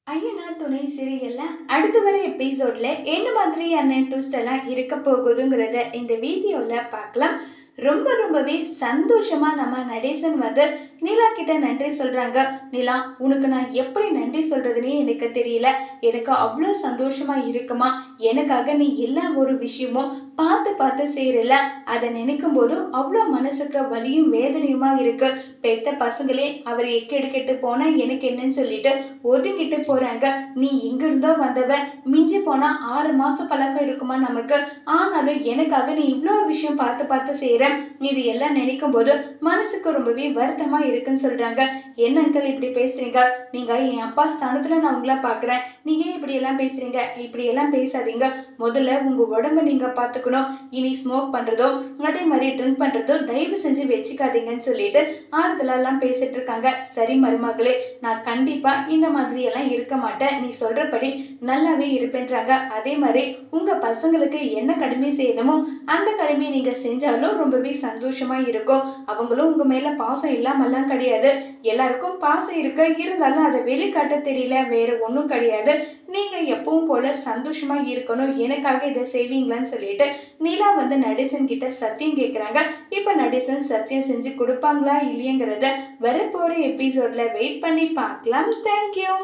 ஐயனார் துணை சீரியல்ல அடுத்து வர எபிசோட்ல என்ன மாதிரியான ட்விஸ்ட் எல்லாம் இருக்க போகுதுங்கிறத இந்த வீடியோல பார்க்கலாம். ரொம்பவே சந்தோஷமா நம்ம நடேசன் வந்து நிலா கிட்ட நன்றி சொல்றாங்க. நிலா, உனக்கு நான் எப்படி நன்றி சொல்றதுன்னே எனக்கு தெரியல. எனக்கு அவ்வளோ சந்தோஷமா இருக்குமா. எனக்காக நீ எல்லா ஒரு விஷயமும் பார்த்து பார்த்து செய்யறல. அதை நினைக்கும் போது அவ்வளோ மனசுக்கு வலியும் வேதனையுமா இருக்கு. பெத்த பசங்களே அவர் எக்கெடுக்கெட்டு போனா எனக்கு என்னன்னு சொல்லிட்டு ஒதுங்கிட்டு போறாங்க. நீ எங்க இருந்தோ வந்தவ, மிஞ்சி போனா 6 மாசம் பழக்கம் இருக்குமா நமக்கு. ஆனாலும் எனக்காக நீ இவ்வளோ விஷயம் பார்த்து பார்த்து செய்யற. இது எல்லாம் நினைக்கும் போது மனசுக்கு ரொம்பவே வருத்தமா இருக்குன்னு சொல்றாங்க. என்ன அங்கிள் இப்படி பேசுறீங்க? நீங்க என் அப்பா ஸ்தானத்துல நான் உங்களை பாக்குறேன். நீங்க ஏன் இப்படி எல்லாம் பேசுறீங்க? இப்படி எல்லாம் பேசாதீங்க. முதல்ல உங்க உடம்ப நீங்க பாத்துக்கணும். இனி ஸ்மோக் பண்றதோ அதே மாதிரி ட்ரிங்க் பண்றதோ தயவு செஞ்சு வச்சுக்காதீங்கன்னு சொல்லிட்டு ஆறுதலா எல்லாம் பேசிட்டு இருக்காங்க. சரி மருமகளே, நான் கண்டிப்பா இந்த மாதிரி எல்லாம் இருக்க மாட்டேன். நீ சொல்றபடி நல்லாவே இருப்பேன்றாங்க. அதே மாதிரி உங்க பசங்களுக்கு என்ன கடமை செய்யணுமோ அந்த கடமையை நீங்க செஞ்சாலும் ரொம்பவே சந்தோஷமா இருக்கும். அவங்களும் உங்க மேல பாசம் இல்லாமல்லாம் கிடையாது. எல்லாருக்கும் பாசம் இருக்க, இருந்தாலும் அதை வெளிக்காட்ட தெரியல, வேற ஒன்றும் கிடையாது. நீங்க எப்பவும் போல சந்தோஷமா இருக்கணும், எனக்காக இதை செய்வீங்களான்னு சொல்லிட்டு நிலா வந்து நடேசன் கிட்ட சத்தியம் கேட்குறாங்க. இப்ப நடேசன் சத்தியம் செஞ்சு கொடுப்பாங்களா இல்லையங்கிறத வரப்போற எபிசோட்ல வெயிட் பண்ணி பார்க்கலாம். தேங்க்யூ.